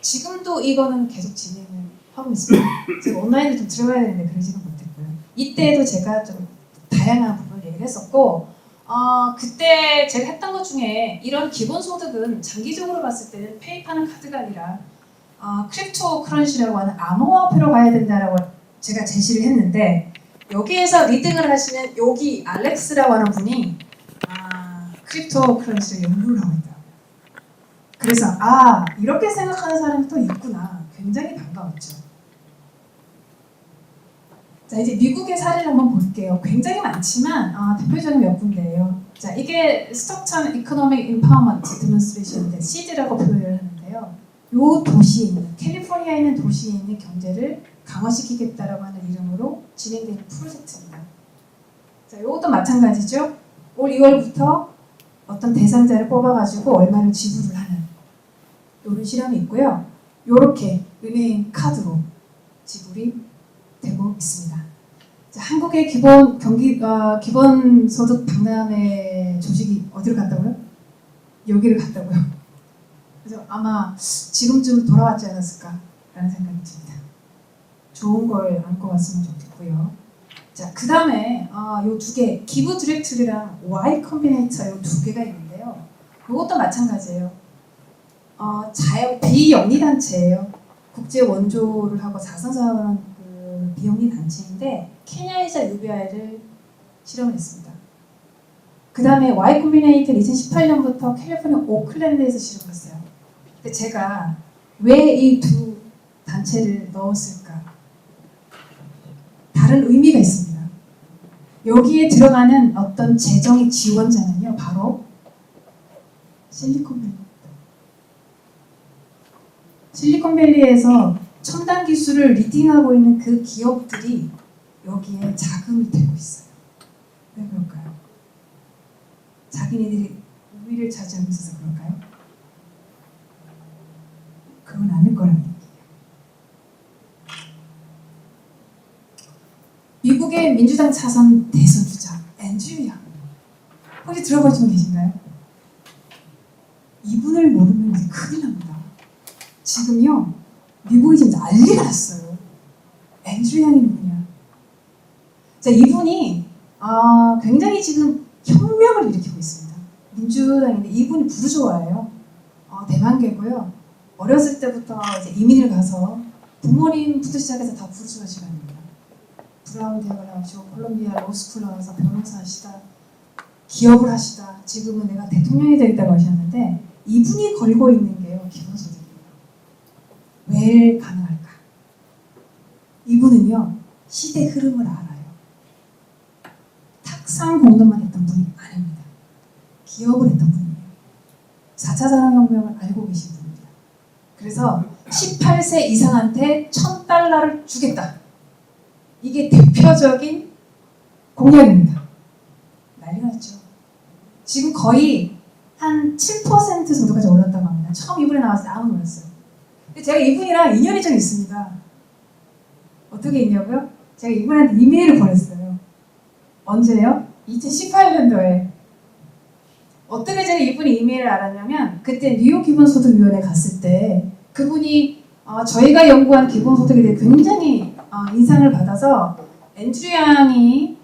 지금도 이거는 계속 진행을 하고 있습니다. 제가 온라인에 좀 들어가야 되는데 그러지는 못했고요. 이때도 제가 좀 다양한 부분을 얘기를 했었고 그때 제가 했던 것 중에 이런 기본소득은 장기적으로 봤을 때는 페이파는 카드가 아니라 크립토 커런시라고 하는 암호화폐로 가야 된다라고 제가 제시를 했는데 여기에서 리딩을 하시는 여기 알렉스라고 하는 분이 크립토 커런시를 연구를 하고 있더라고요. 그래서 이렇게 생각하는 사람이 또 있구나. 굉장히 반가웠죠. 자, 이제 미국의 사례를 한번 볼게요. 굉장히 많지만 대표적인 몇 군데예요. 자, 이게 스톡턴 이코노믹 임파워먼트 데몬스트레이션인데 시드라고 표현을 하는데요. 요 도시에 있는 캘리포니아에 있는 도시에 있는 경제를 강화시키겠다라고 하는 이름으로 진행되는 프로젝트입니다. 자, 이것도 마찬가지죠. 올 2월부터 어떤 대상자를 뽑아가지고 얼마를 지불을 하는 이런 실험이 있고요. 이렇게 은행 카드로 지불이 되고 있습니다. 자, 한국의 기본소득 박람회 조직이 어디로 갔다고요? 여기를 갔다고요. 그래서 아마 지금쯤 돌아왔지 않았을까라는 생각이 듭니다. 좋은 걸 안고 왔으면 좋겠고요. 자, 그 다음에 요 두 개, 기브 디렉트리랑 Y 컴비네이터 요 두 개가 있는데요. 이것도 마찬가지예요. 비영리 단체예요. 국제 원조를 하고 자선 사업을 하는 그 비영리 단체인데 케냐에서 UBI를 실험을 했습니다. 그 다음에 Y 컴비네이터는 2018년부터 캘리포니아 오클랜드에서 실험을 했어요. 근데 제가 왜 이 두 단체를 넣었을까? 다른 의미가 있습니다. 여기에 들어가는 어떤 재정의 지원자는요, 바로 실리콘밸리입니다. 실리콘밸리에서 첨단 기술을 리딩하고 있는 그 기업들이 여기에 자금이 되고 있어요. 왜 그럴까요? 자기네들이 우위를 차지하고 있어서 그럴까요? 그건 아닐 거라는 얘기예요. 미국의 민주당 차선 대선 주자 앤드류 양 혹시 들어보신 분 계신가요? 이분을 모르면 이제 큰일 납니다. 지금요 미국이 지금 난리가 났어요. 앤드류 양이 누구냐? 자, 이분이 굉장히 지금 혁명을 일으키고 있습니다. 민주당인데 이분이 부르주아예요. 대만계고요. 어렸을 때부터 이제 이민을 가서 부모님부터 시작해서 다 부르주아 집안입니다. 브라운 대학을 나오시고 콜롬비아 로스쿨 나와서 변호사 하시다, 기업을 하시다, 지금은 내가 대통령이 되겠다고 하셨는데 이분이 걸고 있는 게요 기본소득이에요. 왜 가능할까? 이분은요 시대 흐름을 알아요. 탁상 공론만 했던 분이 아닙니다. 기업을 했던 분이에요. 4차 산업혁명을 알고 계신 분입니다. 그래서 18세 이상한테 $1,000를 주겠다. 이게 대표적인 공약입니다. 난리가 났죠. 지금 거의 한 7% 정도까지 올랐다고 합니다. 처음 이분이 나왔을 때 아무도 몰랐어요. 근데 제가 이분이랑 인연이 좀 있습니다. 어떻게 있냐고요? 제가 이분한테 이메일을 보냈어요. 언제요? 2018년도에. 어떻게 제가 이분이 이메일을 알았냐면 그때 뉴욕 기본소득위원회 갔을 때 그분이 저희가 연구한 기본소득에 대해 굉장히 인상을 받아서 앤드류 양이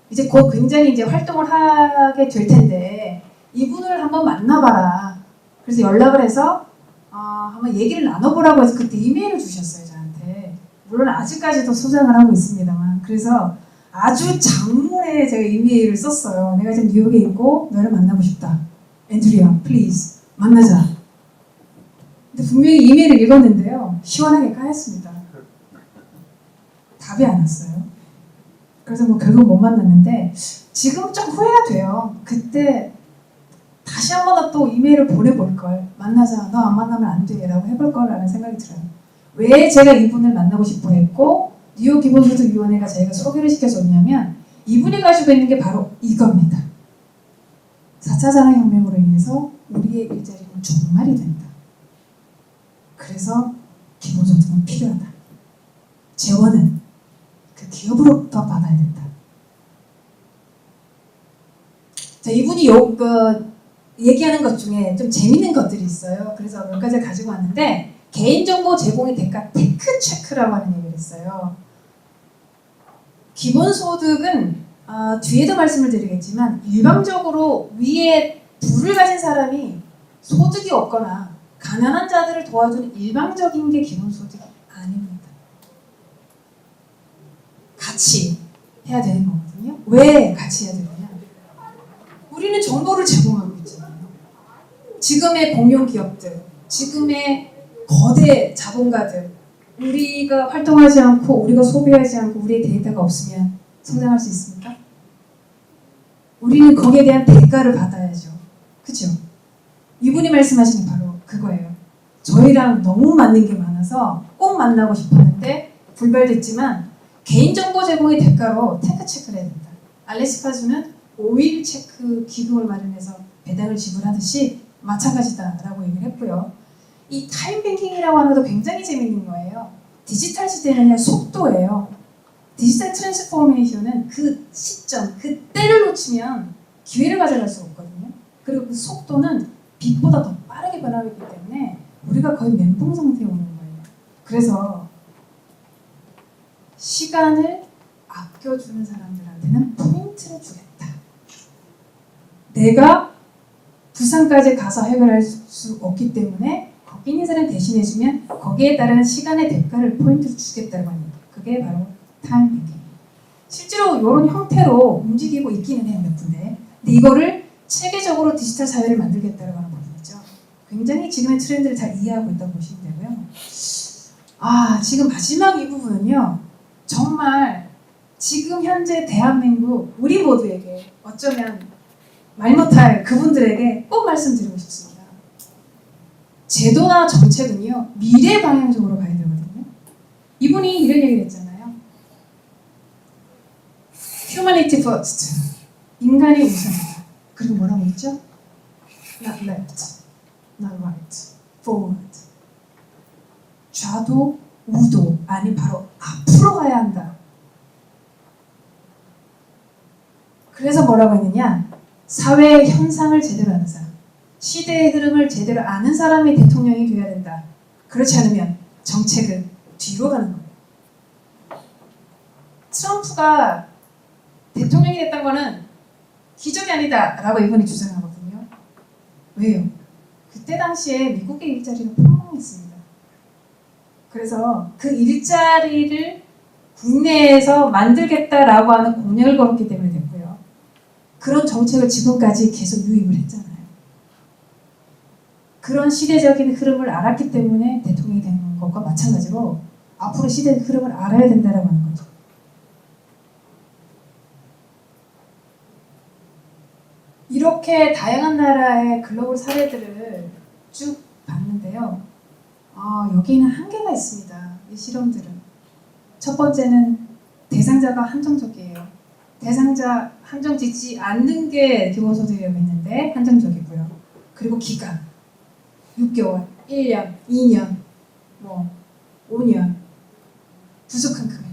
이제 곧 굉장히 이제 활동을 하게 될 텐데 이분을 한번 만나봐라. 그래서 연락을 해서 한번 얘기를 나눠보라고 해서 그때 이메일을 주셨어요 저한테. 물론 아직까지도 소장을 하고 있습니다만. 그래서 아주 장문에 제가 이메일을 썼어요. 내가 지금 뉴욕에 있고 너를 만나고 싶다. 앤드류 양, 플리즈 만나자. 근데 분명히 이메일을 읽었는데요. 시원하게 까였습니다. 답이 안 왔어요. 그래서 뭐 결국 못 만났는데 지금 좀 후회가 돼요. 그때 다시 한 번 또 이메일을 보내볼 걸. 만나자. 너 안 만나면 안 돼. 라고 해볼 거라는 생각이 들어요. 왜 제가 이분을 만나고 싶어 했고 뉴욕 기본소득위원회가 저희가 소개를 시켜줬냐면 이분이 가지고 있는 게 바로 이겁니다. 4차 산업혁명으로 인해서 우리의 일자리는 종말이 된다. 그래서 기본소득은 필요하다. 재원은 그 그 기업으로부터 받아야 된다. 자, 이분이 얘기하는 것 중에 좀 재밌는 것들이 있어요. 그래서 몇 가지를 가지고 왔는데 개인정보 제공의 대가 테크 체크라고 하는 얘기를 했어요. 기본소득은 뒤에도 말씀을 드리겠지만 일방적으로 위에 부를 가진 사람이 소득이 없거나 가난한 자들을 도와주는 일방적인 게 기본소득이 아닙니다. 같이 해야 되는 거거든요. 왜 같이 해야 되느냐? 우리는 정보를 제공하고 있잖아요. 지금의 공룡 기업들, 지금의 거대 자본가들, 우리가 활동하지 않고 우리가 소비하지 않고 우리의 데이터가 없으면 성장할 수 있습니까? 우리는 거기에 대한 대가를 받아야죠. 그죠? 이분이 말씀하시는 바로 그거예요. 저희랑 너무 맞는 게 많아서 꼭 만나고 싶었는데 불발됐지만 개인정보 제공의 대가로 테크 체크를 해야 된다. 알래스카주는 오일 체크 기금을 마련해서 배당을 지불하듯이 마찬가지다라고 얘기를 했고요. 이 타임뱅킹이라고 하는 것도 굉장히 재밌는 거예요. 디지털 시대는 속도예요. 디지털 트랜스포메이션은 그 시점, 그 때를 놓치면 기회를 가져갈 수가 없거든요. 그리고 그 속도는 빛보다 더 빠르게 변하고 있기 때문에 우리가 거의 멘붕 상태에 오는 거예요. 그래서 시간을 아껴주는 사람들한테는 포인트를 주겠다. 내가 부산까지 가서 해결할 수 없기 때문에 거기 있는 사람 대신해주면 거기에 따른 시간의 대가를 포인트로 주겠다고 합니다. 그게 바로 타임뱅킹. 실제로 이런 형태로 움직이고 있기는 해요, 몇 군데. 근데 이거를 체계적으로 디지털 사회를 만들겠다고 하는 부분이죠. 굉장히 지금의 트렌드를 잘 이해하고 있다고 보시면 되고요. 지금 마지막 이 부분은요. 정말 지금 현재 대한민국 우리 모두에게 어쩌면 말 못할 그분들에게 꼭 말씀드리고 싶습니다. 제도나 정책은요. 미래 방향적으로 가야 되거든요. 이분이 이런 얘기를 했잖아요. Humanity first. 인간이 우선이다. 그리고 뭐라고 했죠? Not left, not right, forward. 좌도 우도 아니 바로 앞으로 가야 한다. 그래서 뭐라고 했느냐? 사회의 현상을 제대로 아는 사람, 시대의 흐름을 제대로 아는 사람이 대통령이 되어야 된다. 그렇지 않으면 정책은 뒤로 가는 거예요. 트럼프가 대통령이 됐던 거는 기적이 아니다라고 이분이 주장하거든요. 왜요? 그때 당시에 미국의 일자리가 폭망했습니다. 그래서 그 일자리를 국내에서 만들겠다라고 하는 공약을 걸었기 때문에 됐고요. 그런 정책을 지금까지 계속 유입을 했잖아요. 그런 시대적인 흐름을 알았기 때문에 대통령이 된 것과 마찬가지로 앞으로 시대의 흐름을 알아야 된다라고 하는 거죠. 이렇게 다양한 나라의 글로벌 사례들을 쭉 봤는데요. 여기는 한계가 있습니다. 이 실험들은. 첫 번째는 대상자가 한정적이에요. 대상자 한정짓지 않는 게 기본소득이라고 했는데 한정적이고요. 그리고 기간 6개월, 1년, 2년, 5년 부족한 금액.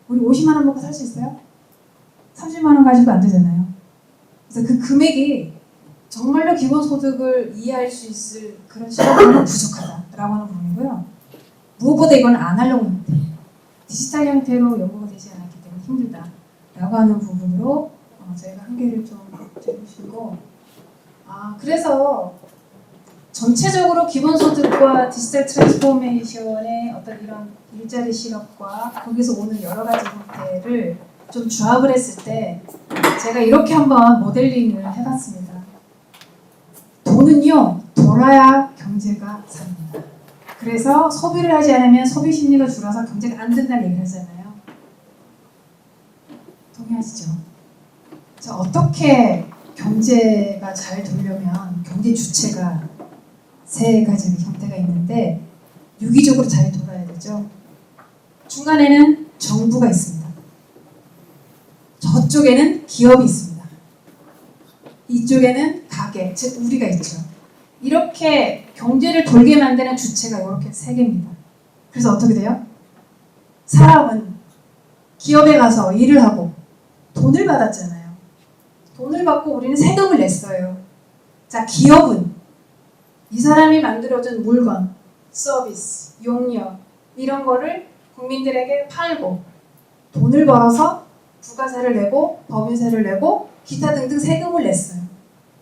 우리 50만 원 먹고 살 수 있어요? 30만 원 가지고 안 되잖아요. 그래서 그 금액이 정말로 기본소득을 이해할 수 있을 그런 시간은 부족하다라고 하는 부분이고요. 무엇보다 이건 안 하려고 했는데 디지털 형태로 연구가 되지 않았기 때문에 힘들다라고 하는 부분으로 저희가 한계를 좀 제시고 그래서 전체적으로 기본소득과 디지털 트랜스포메이션의 어떤 이런 일자리 실업과 거기서 오는 여러 가지 형태를 좀 조합을 했을 때 제가 이렇게 한번 모델링을 해봤습니다. 돈은요, 돌아야 경제가 삽니다. 그래서 소비를 하지 않으면 소비 심리가 줄어서 경제가 안 된다는 얘기를 하잖아요. 동의하시죠? 자, 어떻게 경제가 잘 돌려면 경제 주체가 세 가지 형태가 있는데 유기적으로 잘 돌아야 되죠. 중간에는 정부가 있습니다. 저쪽에는 기업이 있습니다. 이쪽에는 가게, 즉 우리가 있죠. 이렇게 경제를 돌게 만드는 주체가 이렇게 세 개입니다. 그래서 어떻게 돼요? 사람은 기업에 가서 일을 하고 돈을 받았잖아요. 돈을 받고 우리는 세금을 냈어요. 자, 기업은 이 사람이 만들어준 물건, 서비스, 용역 이런 거를 국민들에게 팔고 돈을 벌어서 부가세를 내고 법인세를 내고 기타 등등 세금을 냈어요.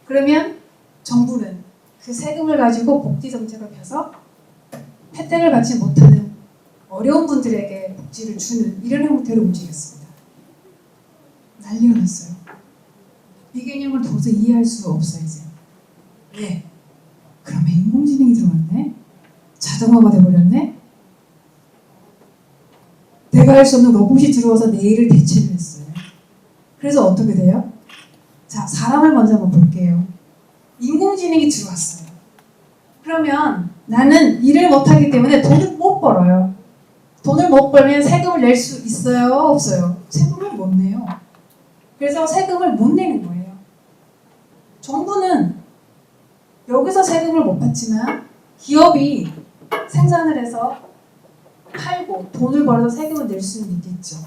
그러면 정부는 그 세금을 가지고 복지 정책을 펴서 혜택을 받지 못하는 어려운 분들에게 복지를 주는 이런 형태로 움직였습니다. 난리가 났어요. 이 개념을 도저히 이해할 수가 없어요, 이제. 왜? 그러면 인공지능이 들어왔네? 자동화가 돼버렸네? 내가 할 수 없는 로봇이 들어와서 내 일을 대체를 했어요. 그래서 어떻게 돼요? 자, 사람을 먼저 한번 볼게요. 인공지능이 들어왔어요. 그러면 나는 일을 못하기 때문에 돈을 못 벌어요. 돈을 못 벌면 세금을 낼 수 있어요? 없어요? 세금을 못 내요. 그래서 세금을 못 내는 거예요. 정부는 여기서 세금을 못 받지만 기업이 생산을 해서 팔고 돈을 벌어서 세금을 낼 수는 있겠죠.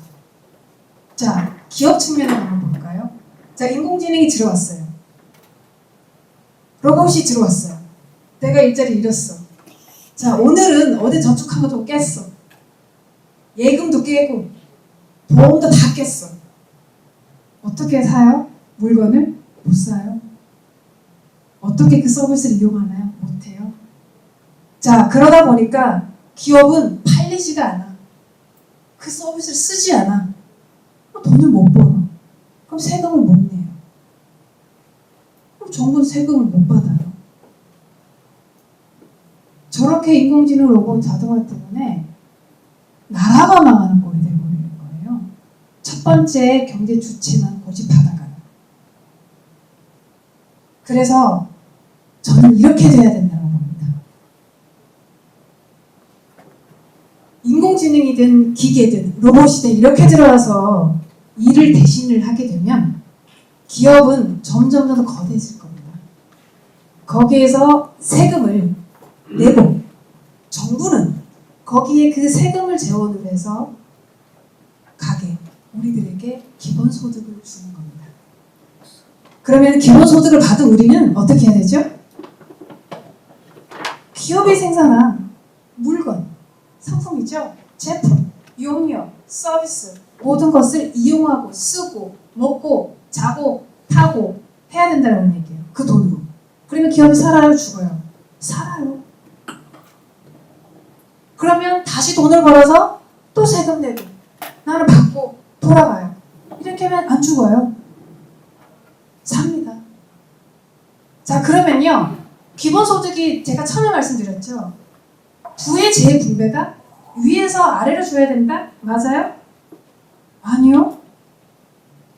자, 기업 측면을 한번 볼까요? 자, 인공지능이 들어왔어요. 로봇이 들어왔어요. 내가 일자리 잃었어. 자, 오늘은 어디 저축한 거 좀 깼어. 예금도 깨고 보험도 다 깼어. 어떻게 사요? 물건을? 못 사요. 어떻게 그 서비스를 이용하나요? 못해요. 자, 그러다 보니까 기업은 팔리지가 않아. 그 서비스를 쓰지 않아. 돈을 못 벌어. 그럼 세금을 못 내요. 그럼 정부는 세금을 못 받아요. 저렇게 인공지능 로봇 자동화 때문에 나라가 망하는 꼴이 되어버리는 거예요. 첫 번째 경제 주체만 고집하다가요. 그래서 저는 이렇게 돼야 된다고 봅니다. 인공지능이든 기계든 로봇이든 이렇게 들어와서 일을 대신을 하게 되면 기업은 점점 더 거대해질 겁니다. 거기에서 세금을 내고 정부는 거기에 그 세금을 재원으로 해서 가게, 우리들에게 기본소득을 주는 겁니다. 그러면 기본소득을 받은 우리는 어떻게 해야 되죠? 기업이 생산한 물건, 상품이죠. 제품, 용역, 서비스 모든 것을 이용하고 쓰고 먹고 자고 타고 해야 된다는 얘기예요. 그 돈으로. 그러면 기업이 살아요? 죽어요? 살아요. 그러면 다시 돈을 벌어서 또 세금 내고 나는 받고 돌아가요. 이렇게 하면 안 죽어요. 삽니다. 자, 그러면요. 기본소득이 제가 처음에 말씀드렸죠. 부의 재분배가 위에서 아래로 줘야 된다? 맞아요? 아니요.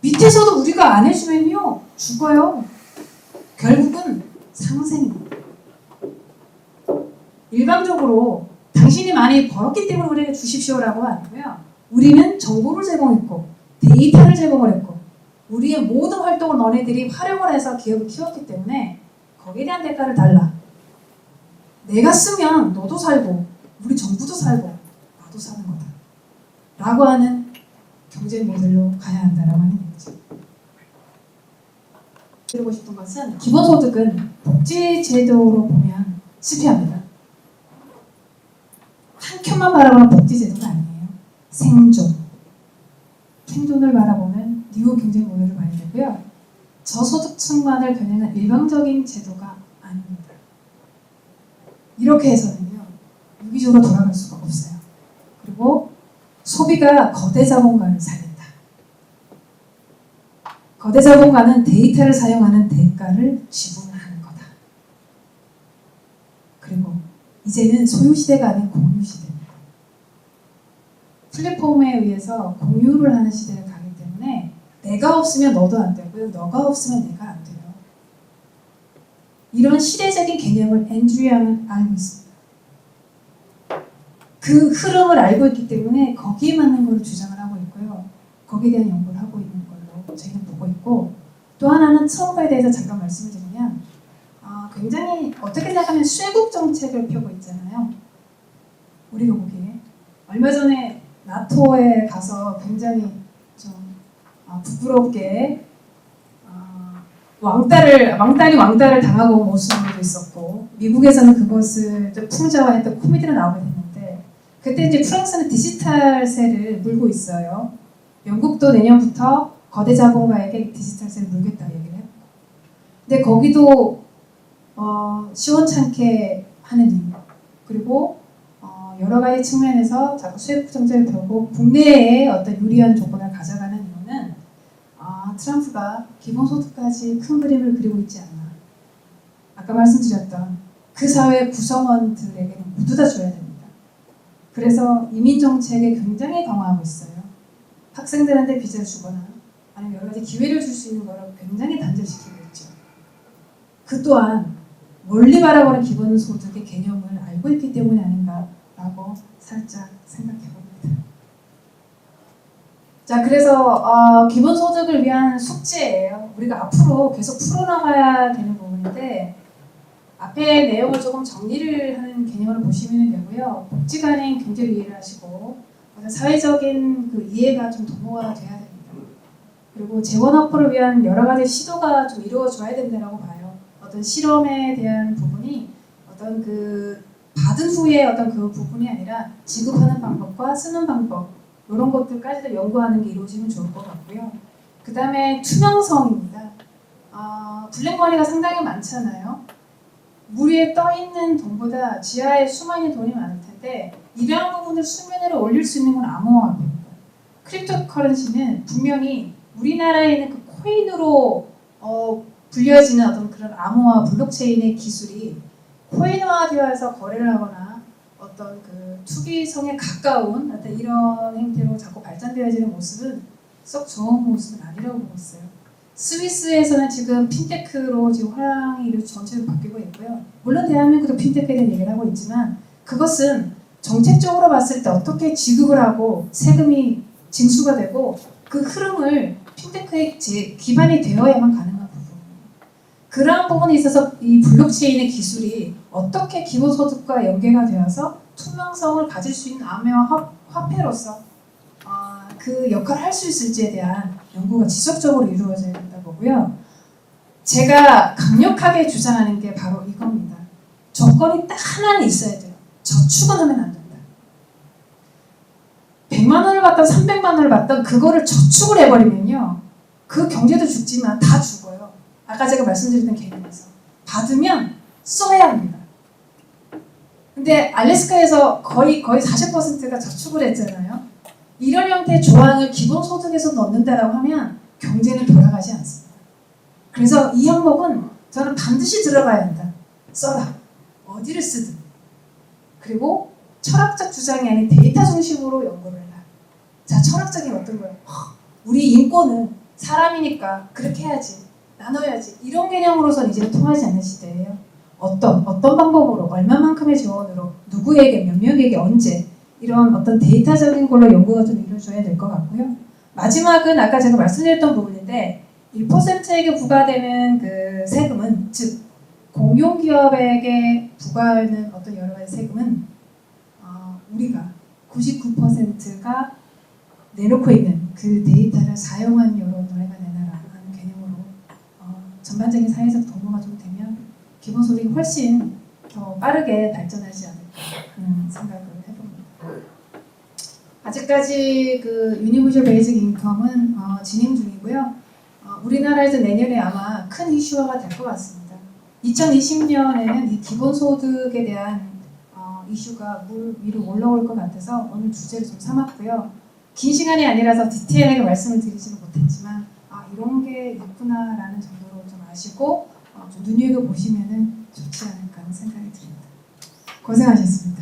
밑에서도 우리가 안 해주면요. 죽어요. 결국은 상생입니다. 일방적으로 당신이 많이 벌었기 때문에 우리에게 주십시오라고 아니고요. 우리는 정보를 제공했고 데이터를 제공을 했고 우리의 모든 활동을 너네들이 활용을 해서 기업을 키웠기 때문에 거기에 대한 대가를 달라. 내가 쓰면 너도 살고 우리 정부도 살고 나도 사는 거다. 라고 하는 경제 모델로 가야 한다라고 하는 얘기죠. 드리고 싶은 것은 기본소득은 복지제도로 보면 실패합니다. 한 켠만 바라보는 복지제도가 아니에요. 생존. 생존을 바라보는 뉴 경제 모델을 봐야 되고요. 저소득층만을 겨냥한 일방적인 제도가 아닙니다. 이렇게 해서는요. 유기적으로 돌아갈 수가 없어요. 그리고 소비가 거대 자본가를 살린다. 거대 자본가는 데이터를 사용하는 대가를 지불하는 거다. 그리고 이제는 소유시대가 아닌 공유시대입니다. 플랫폼에 의해서 공유를 하는 시대를 가기 때문에 내가 없으면 너도 안 되고요. 너가 없으면 내가 안 돼요. 이런 시대적인 개념을 앤드류 양은 알고 있습니다. 그 흐름을 알고 있기 때문에 거기에 맞는 걸 주장을 하고 있고요. 거기에 대한 연구를 하고 있는 걸로 저희는 보고 있고 또 하나는 처음에 대해서 잠깐 말씀을 드리면 굉장히 어떻게 생각하면 쇄국 정책을 펴고 있잖아요. 우리가 보기에 얼마 전에 나토에 가서 굉장히 좀 부끄럽게 왕따를 당하고 온 모습도 있었고, 미국에서는 그것을 좀 풍자화했던 코미디로 나오게 됐는데, 그때 이제 프랑스는 디지털세를 물고 있어요. 영국도 내년부터 거대 자본가에게 디지털세를 물겠다고 얘기를 했고, 근데 거기도 시원찮게 하는 이유, 그리고 여러 가지 측면에서 자꾸 수입 정책을 펴고 국내에 어떤 유리한 조건을 가져가는 이유는 트럼프가 기본소득까지 큰 그림을 그리고 있지 않나. 아까 말씀드렸던 그 사회 구성원들에게는 모두 다 줘야 됩니다. 그래서 이민정책에 굉장히 강화하고 있어요. 학생들한테 비자를 주거나 아니면 여러 가지 기회를 줄 수 있는 거를 굉장히 단절시키고 있죠. 그 또한 멀리 바라보는 기본소득의 개념을 알고 있기 때문이 아닌가라고 살짝 생각해 봅니다. 자, 그래서 기본소득을 위한 숙제예요. 우리가 앞으로 계속 풀어나가야 되는 부분인데, 앞에 내용을 조금 정리를 하는 개념으로 보시면 되고요. 복지관인 경제를 이해를 하시고 사회적인 그 이해가 좀 도모가 돼야 됩니다. 그리고 재원 확보를 위한 여러 가지 시도가 좀 이루어져야 된다고 봐요. 어떤 실험에 대한 부분이 어떤 그 받은 후에 어떤 그 부분이 아니라 지급하는 방법과 쓰는 방법, 이런 것들까지도 연구하는 게 이루어지면 좋을 것 같고요. 그 다음에 투명성입니다. 블랙머니가 상당히 많잖아요. 물 위에 떠 있는 돈보다 지하에 수많은 돈이 많을 텐데, 이러한 부분을 수면 위로 올릴 수 있는 건 암호화폐입니다. 크립토 커런시는 분명히 우리나라에 있는 그 코인으로 불려지는 어떤 그런 암호화 블록체인의 기술이 코인화되어서 거래를 하거나 어떤 그 투기성에 가까운 어떤 이런 행태로 자꾸 발전되어지는 모습은 썩 좋은 모습은 아니라고 보고 있어요. 스위스에서는 지금 핀테크로 지금 화랑이 전체로 바뀌고 있고요. 물론 대한민국도 핀테크에 대한 얘기를 하고 있지만, 그것은 정책적으로 봤을 때 어떻게 지급을 하고 세금이 징수가 되고 그 흐름을 핀테크의 기반이 되어야만 가능한 부분입니다. 그러한 부분에 있어서 이 블록체인의 기술이 어떻게 기본소득과 연계가 되어서 투명성을 가질 수 있는 암호화 화폐로서 그 역할을 할 수 있을지에 대한 연구가 지속적으로 이루어져야 된다 보고요. 제가 강력하게 주장하는 게 바로 이겁니다. 조건이 딱 하나는 있어야 돼요. 저축은 하면 안 된다. 100만 원을 받던 300만 원을 받던 그거를 저축을 해버리면요, 그 경제도 죽지만 다 죽어요. 아까 제가 말씀드렸던 개념에서 받으면 써야 합니다. 근데 알래스카에서 거의 40%가 저축을 했잖아요. 이런 형태의 조항을 기본소득에서 넣는다라고 하면 경제는 돌아가지 않습니다. 그래서 이 항목은 저는 반드시 들어가야 한다. 써라. 어디를 쓰든. 그리고 철학적 주장이 아닌 데이터 중심으로 연구를 해라. 자, 철학적인 어떤 거예요? 우리 인권은 사람이니까 그렇게 해야지. 나눠야지. 이런 개념으로서는 이제는 통하지 않는 시대예요. 어떤 방법으로, 얼마만큼의 재원으로, 누구에게, 몇 명에게, 언제, 이런 어떤 데이터적인 걸로 연구가 좀 이루어져야 될 것 같고요. 마지막은 아까 제가 말씀드렸던 부분인데, 1%에게 부과되는 그 세금은, 즉 공용기업에게 부과하는 어떤 여러 가지 세금은 우리가 99%가 내놓고 있는 그 데이터를 사용한 여로 너네가 내놔라 하는 개념으로 전반적인 사회적 도모가 좀 되면 기본소득이 훨씬 더 빠르게 발전하지 않을까 하는 생각을 해봅니다. 아직까지 그 유니버셜 베이직 인컴은 진행 중이고요. 우리나라에서 내년에 아마 큰 이슈화가 될 것 같습니다. 2020년에는 이 기본소득에 대한 이슈가 물 위로 올라올 것 같아서 오늘 주제를 좀 삼았고요. 긴 시간이 아니라서 디테일하게 말씀을 드리지는 못했지만 이런 게 있구나라는 정도로 좀 아시고 좀 눈여겨보시면 좋지 않을까 하는 생각이 듭니다. 고생하셨습니다.